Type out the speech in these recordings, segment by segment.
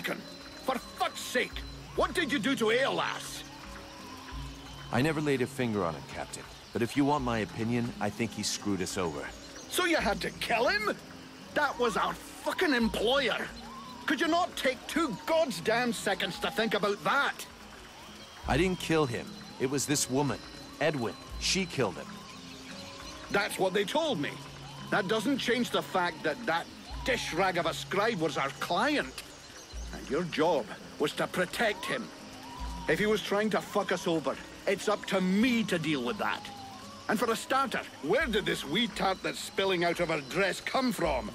Vulcan! For fuck's sake! What did you do to Aeolas? I never laid a finger on him, Captain. But if you want my opinion, I think he screwed us over. So you had to kill him? That was our fucking employer! Could you not take 2 goddamn seconds to think about that? I didn't kill him. It was this woman, Edwen. She killed him. That's what they told me. That doesn't change the fact that that dish rag of a scribe was our client. And your job was to protect him. If he was trying to fuck us over, it's up to me to deal with that. And for a starter, where did this wee tart that's spilling out of her dress come from?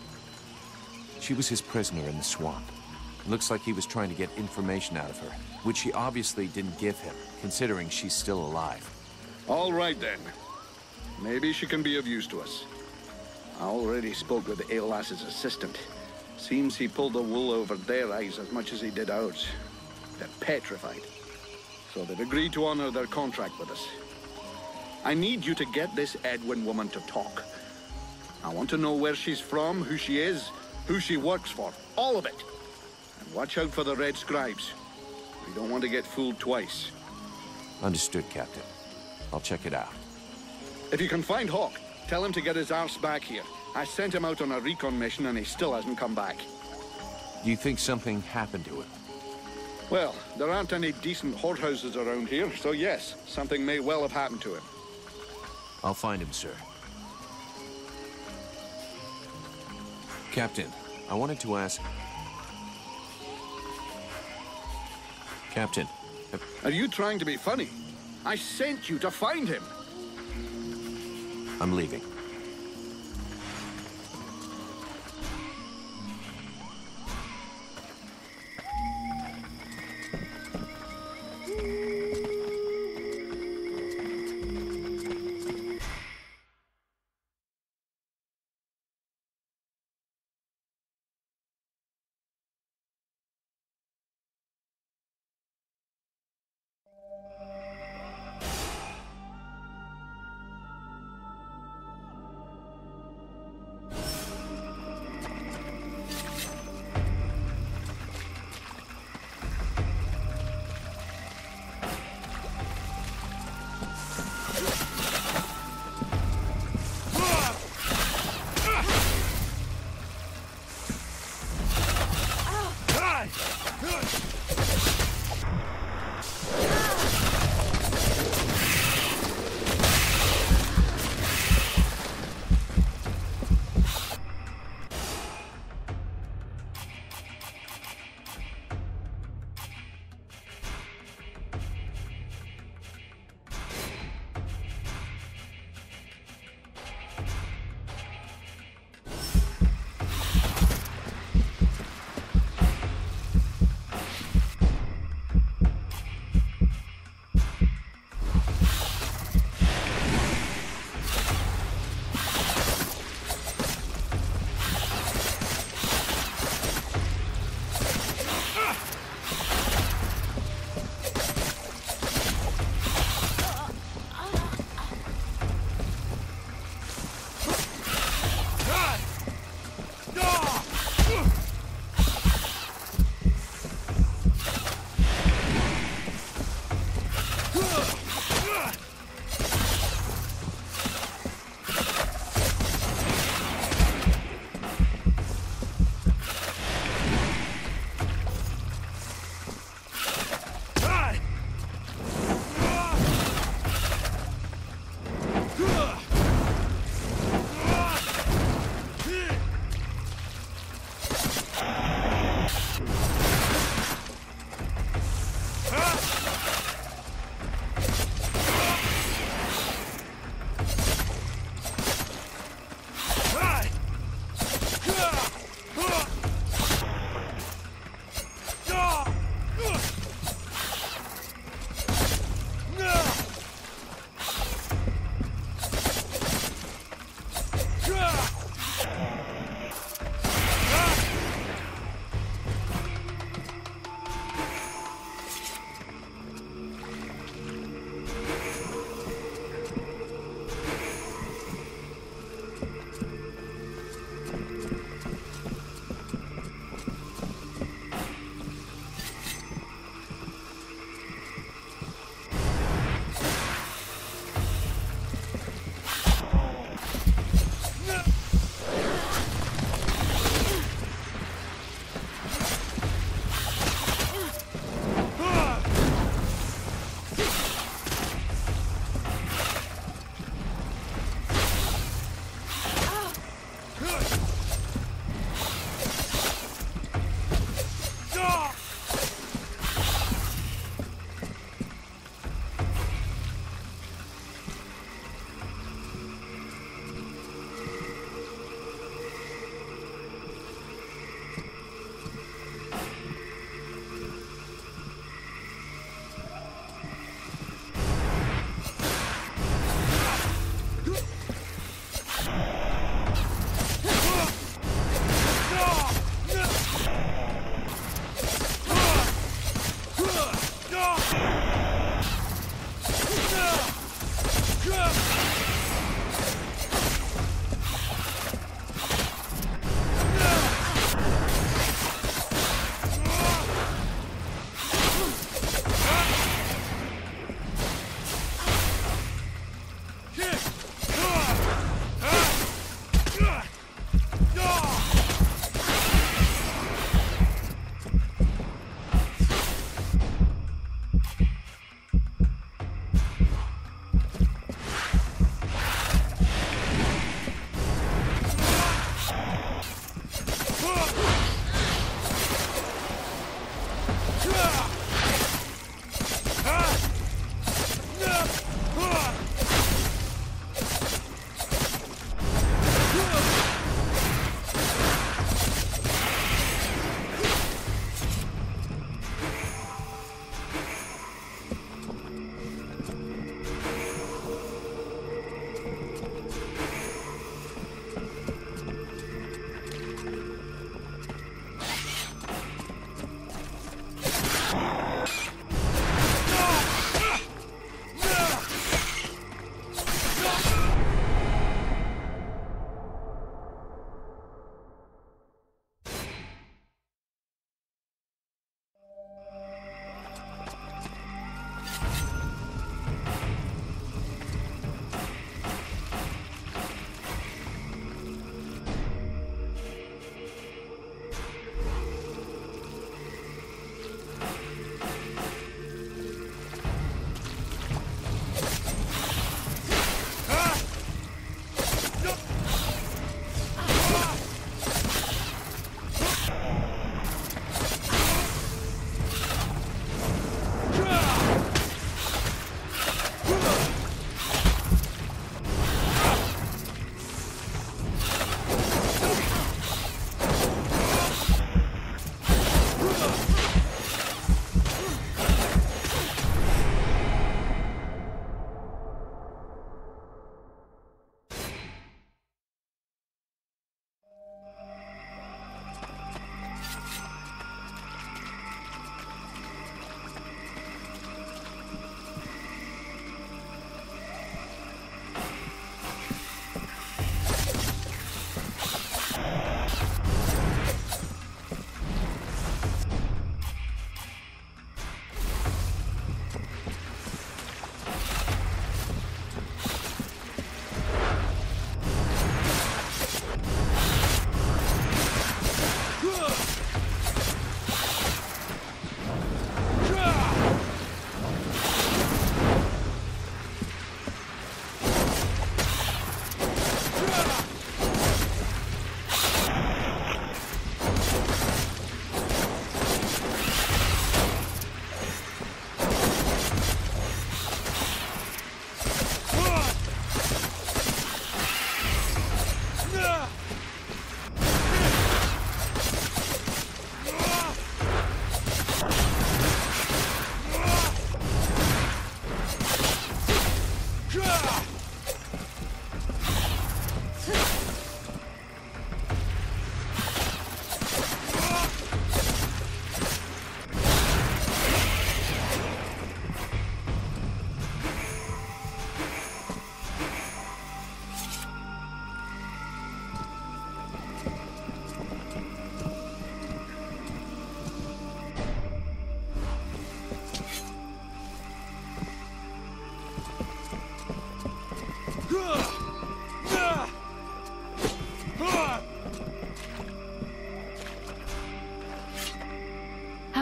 She was his prisoner in the swamp. Looks like he was trying to get information out of her, which he obviously didn't give him, considering she's still alive. All right then. Maybe she can be of use to us. I already spoke with Aeolas's assistant. Seems he pulled the wool over their eyes as much as he did ours. They're petrified. So they've agreed to honor their contract with us. I need you to get this Edwen woman to talk. I want to know where she's from, who she is, who she works for, all of it. And watch out for the red scribes. We don't want to get fooled twice. Understood, Captain. I'll check it out. If you can find Hawk, tell him to get his arse back here. I sent him out on a recon mission and he still hasn't come back. Do you think something happened to him? Well, there aren't any decent whorehouses around here, so yes, something may well have happened to him. I'll find him, sir. Captain, I wanted to ask... Captain... Are you trying to be funny? I sent you to find him. I'm leaving.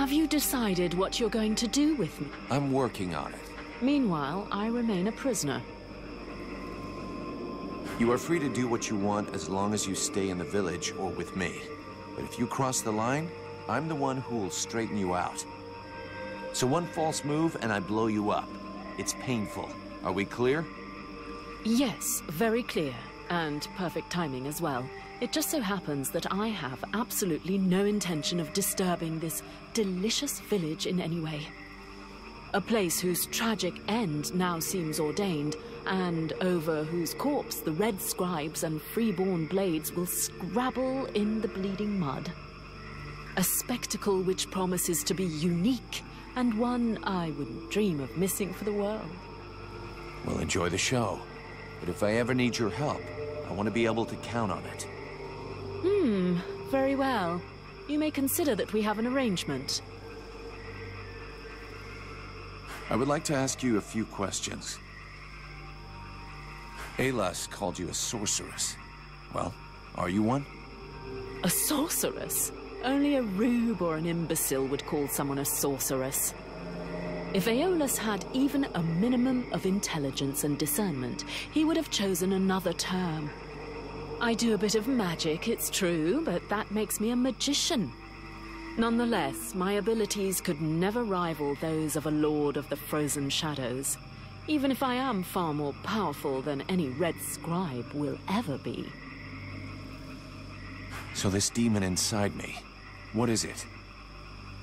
Have you decided what you're going to do with me? I'm working on it. Meanwhile, I remain a prisoner. You are free to do what you want as long as you stay in the village or with me. But if you cross the line, I'm the one who will straighten you out. So one false move and I blow you up. It's painful. Are we clear? Yes, very clear. And perfect timing as well. It just so happens that I have absolutely no intention of disturbing this delicious village in any way. A place whose tragic end now seems ordained, and over whose corpse the red scribes and freeborn blades will scrabble in the bleeding mud. A spectacle which promises to be unique, and one I wouldn't dream of missing for the world. Well, enjoy the show. But if I ever need your help, I want to be able to count on it. Very well. You may consider that we have an arrangement. I would like to ask you a few questions. Alas called you a sorceress. Well, Are you one? A sorceress? Only a rube or an imbecile would call someone a sorceress. If Aeolus had even a minimum of intelligence and discernment, he would have chosen another term. I do a bit of magic, it's true, but that makes me a magician. Nonetheless, my abilities could never rival those of a Lord of the Frozen Shadows, even if I am far more powerful than any Red Scribe will ever be. So this demon inside me, what is it?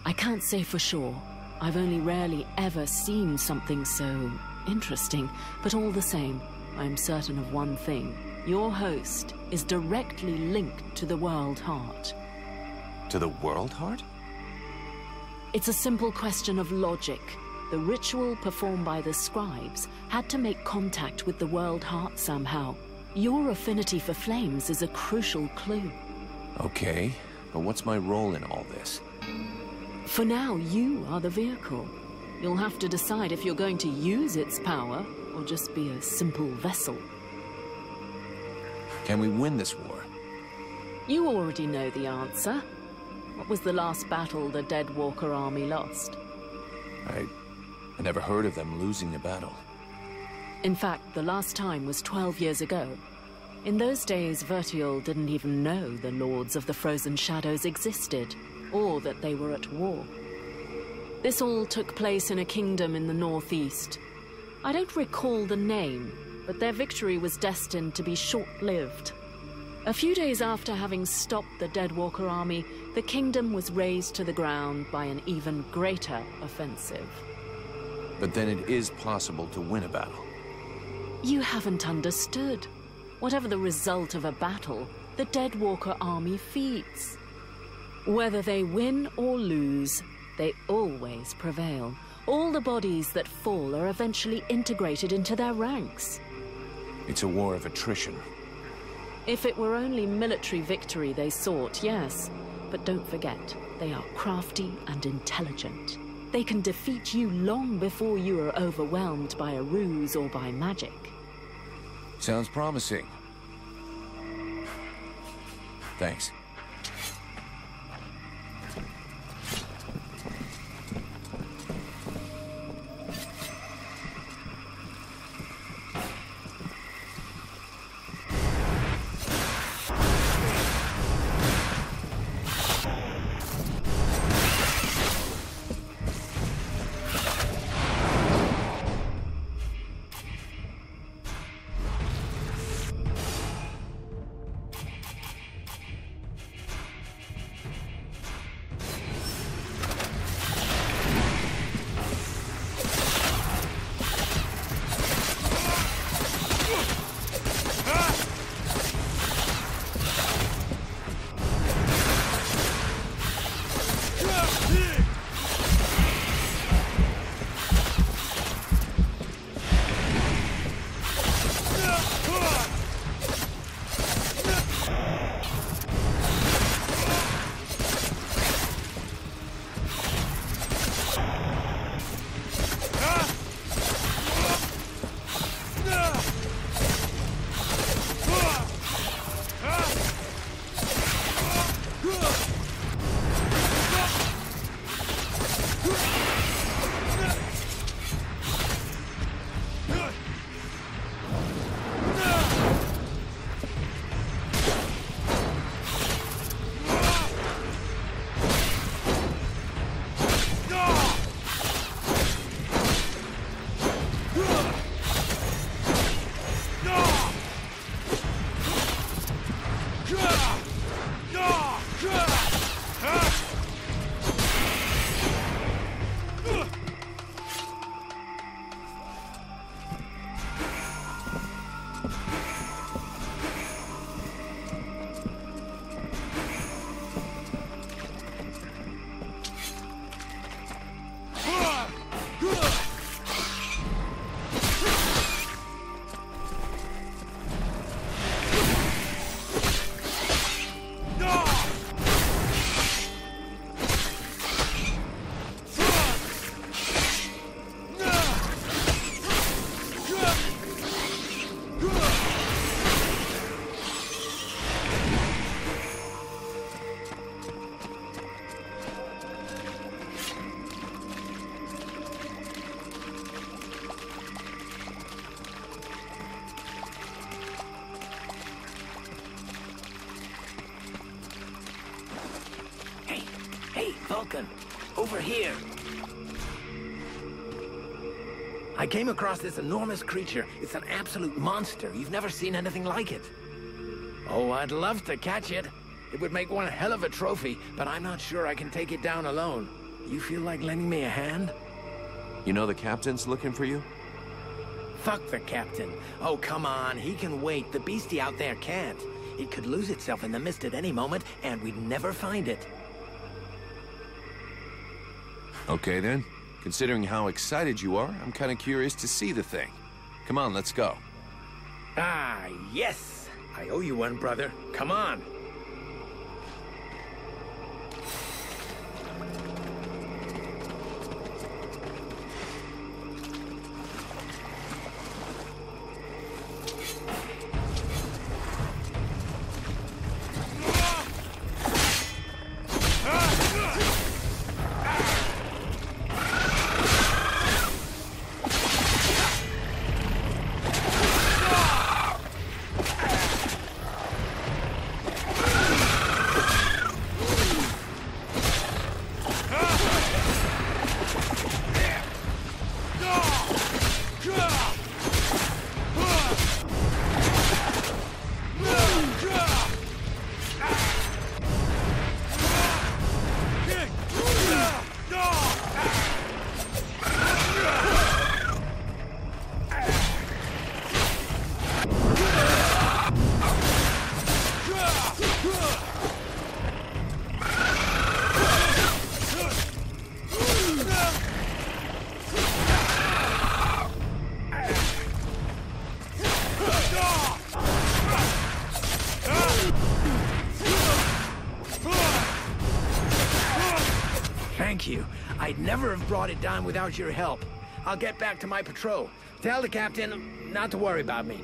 I can't say for sure. I've only rarely ever seen something so interesting, but all the same, I'm certain of one thing. Your host is directly linked to the World Heart. To the World Heart? It's a simple question of logic. The ritual performed by the scribes had to make contact with the World Heart somehow. Your affinity for flames is a crucial clue. Okay, but what's my role in all this? For now, you are the vehicle. You'll have to decide if you're going to use its power or just be a simple vessel. Can we win this war? You already know the answer. What was the last battle the Dead Walker army lost? I never heard of them losing a battle. In fact, the last time was 12 years ago. In those days, Vertiel didn't even know the Lords of the Frozen Shadows existed, or that they were at war. This all took place in a kingdom in the northeast. I don't recall the name, but their victory was destined to be short-lived. A few days after having stopped the Dead Walker army, the kingdom was razed to the ground by an even greater offensive. But then it is possible to win a battle. You haven't understood. Whatever the result of a battle, the Dead Walker army feeds. Whether they win or lose, they always prevail. All the bodies that fall are eventually integrated into their ranks. It's a war of attrition. If it were only military victory they sought, yes. But don't forget, they are crafty and intelligent. They can defeat you long before you are overwhelmed by a ruse or by magic. Sounds promising. Thanks. Vulcan, over here. I came across this enormous creature. It's an absolute monster. You've never seen anything like it. Oh, I'd love to catch it. It would make one hell of a trophy, but I'm not sure I can take it down alone. You feel like lending me a hand? You know the captain's looking for you? Fuck the captain. Oh, come on. He can wait. The beastie out there can't. It could lose itself in the mist at any moment, and we'd never find it. Okay, then. Considering how excited you are, I'm kind of curious to see the thing. Come on, let's go. Ah, yes! I owe you one, brother. Come on. Thank you. I'd never have brought it down without your help. I'll get back to my patrol. Tell the captain not to worry about me.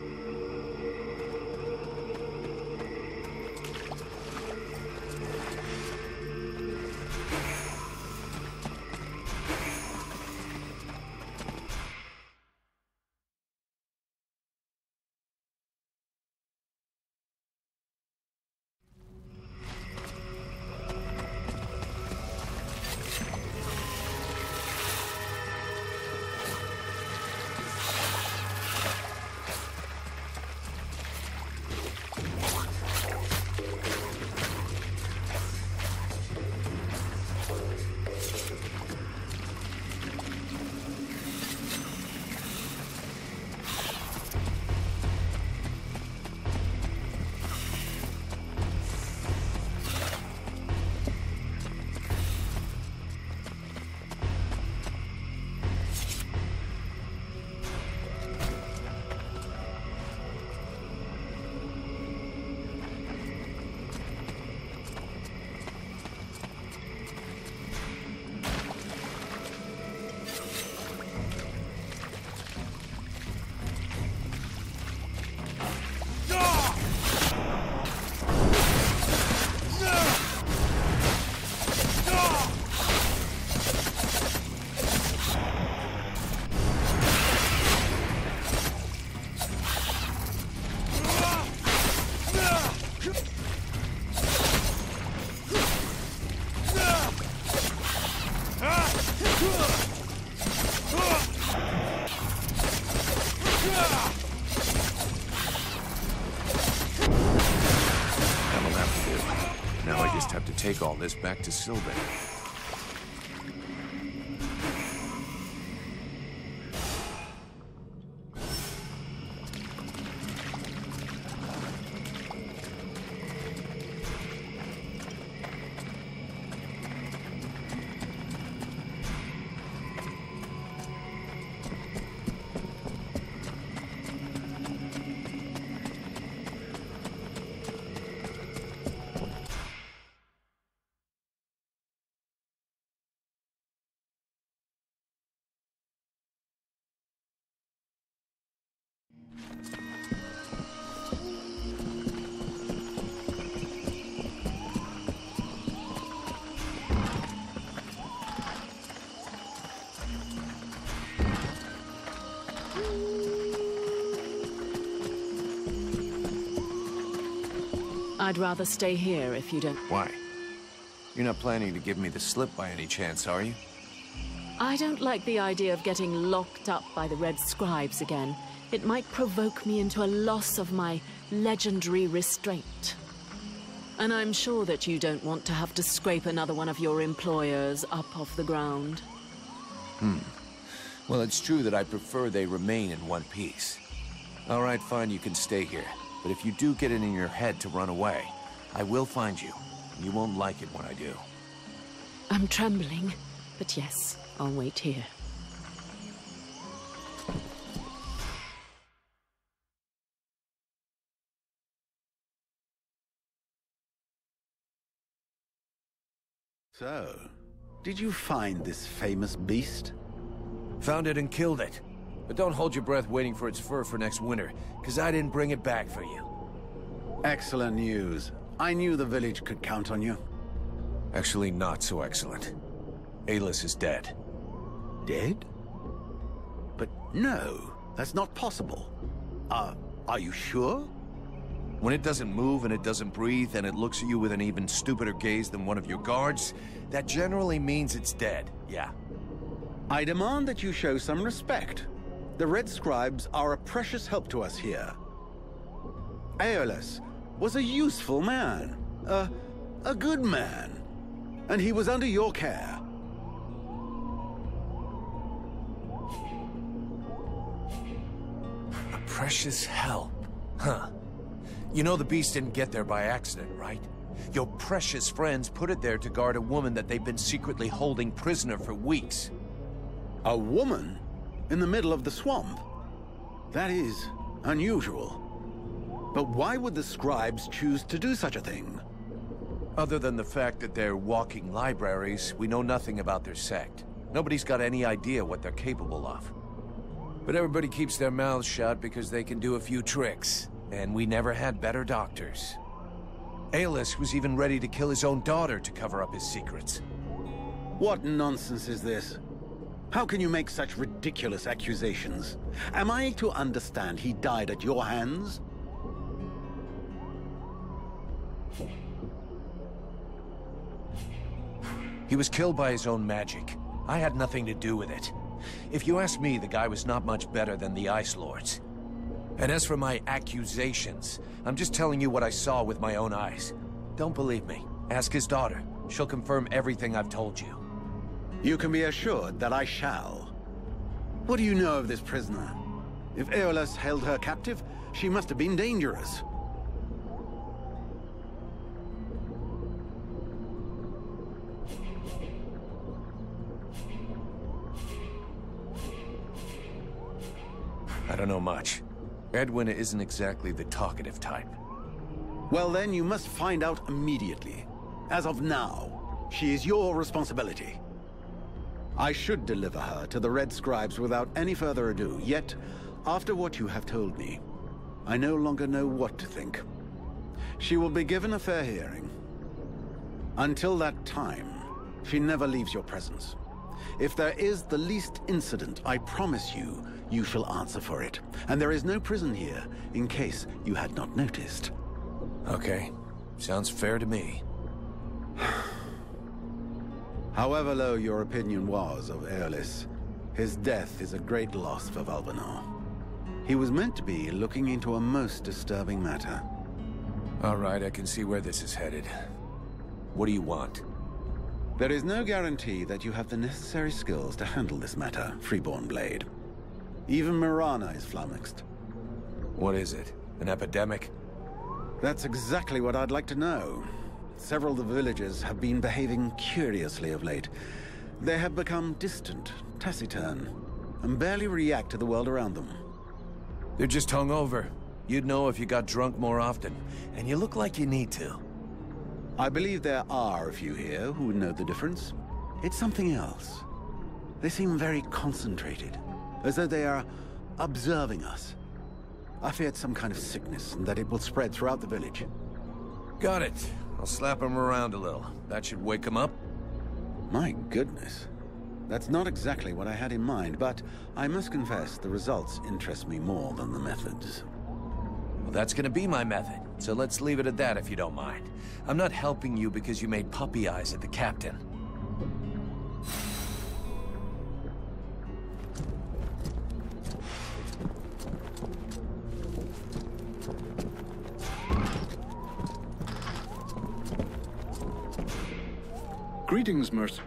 Take all this back to Sybil. I'd rather stay here if you don't... Why? You're not planning to give me the slip by any chance, are you? I don't like the idea of getting locked up by the Red Scribes again. It might provoke me into a loss of my legendary restraint. And I'm sure that you don't want to have to scrape another one of your employers up off the ground. Well, it's true that I prefer they remain in one piece. All right, fine, you can stay here. But if you do get it in your head to run away, I will find you. And you won't like it when I do. I'm trembling, but yes, I'll wait here. So, did you find this famous beast? Found it and killed it. But don't hold your breath waiting for its fur for next winter, because I didn't bring it back for you. Excellent news. I knew the village could count on you. Actually, not so excellent. Alis is dead. Dead? But no, that's not possible. Are you sure? When it doesn't move and it doesn't breathe and it looks at you with an even stupider gaze than one of your guards, that generally means it's dead, yeah. I demand that you show some respect. The Red Scribes are a precious help to us here. Aeolus was a useful man, a good man, and he was under your care. A precious help, huh? You know the beast didn't get there by accident, right? Your precious friends put it there to guard a woman that they've been secretly holding prisoner for weeks. A woman? In the middle of the swamp? That is unusual. But why would the scribes choose to do such a thing? Other than the fact that they're walking libraries, we know nothing about their sect. Nobody's got any idea what they're capable of. But everybody keeps their mouths shut because they can do a few tricks. And we never had better doctors. Aeolus was even ready to kill his own daughter to cover up his secrets. What nonsense is this? How can you make such ridiculous accusations? Am I to understand he died at your hands? He was killed by his own magic. I had nothing to do with it. If you ask me, the guy was not much better than the Ice Lords. And as for my accusations, I'm just telling you what I saw with my own eyes. Don't believe me. Ask his daughter. She'll confirm everything I've told you. You can be assured that I shall. What do you know of this prisoner? If Aeolus held her captive, she must have been dangerous. I don't know much. Edwen isn't exactly the talkative type. Well then, you must find out immediately. As of now, she is your responsibility. I should deliver her to the Red Scribes without any further ado, yet, after what you have told me, I no longer know what to think. She will be given a fair hearing. Until that time, she never leaves your presence. If there is the least incident, I promise you, you shall answer for it. And there is no prison here, in case you had not noticed. Okay. Sounds fair to me. However low your opinion was of Aeolus, his death is a great loss for Valvanor. He was meant to be looking into a most disturbing matter. All right, I can see where this is headed. What do you want? There is no guarantee that you have the necessary skills to handle this matter, Freeborn Blade. Even Mirana is flummoxed. What is it? An epidemic? That's exactly what I'd like to know. Several of the villagers have been behaving curiously of late. They have become distant, taciturn, and barely react to the world around them. They're just hungover. You'd know if you got drunk more often, and you look like you need to. I believe there are a few here who would know the difference. It's something else. They seem very concentrated, as though they are observing us. I feared some kind of sickness, and that it will spread throughout the village. Got it. I'll slap him around a little. That should wake him up. My goodness. That's not exactly what I had in mind, but I must confess the results interest me more than the methods. Well, that's gonna be my method, so let's leave it at that if you don't mind. I'm not helping you because you made puppy eyes at the captain. Greetings, Mercer.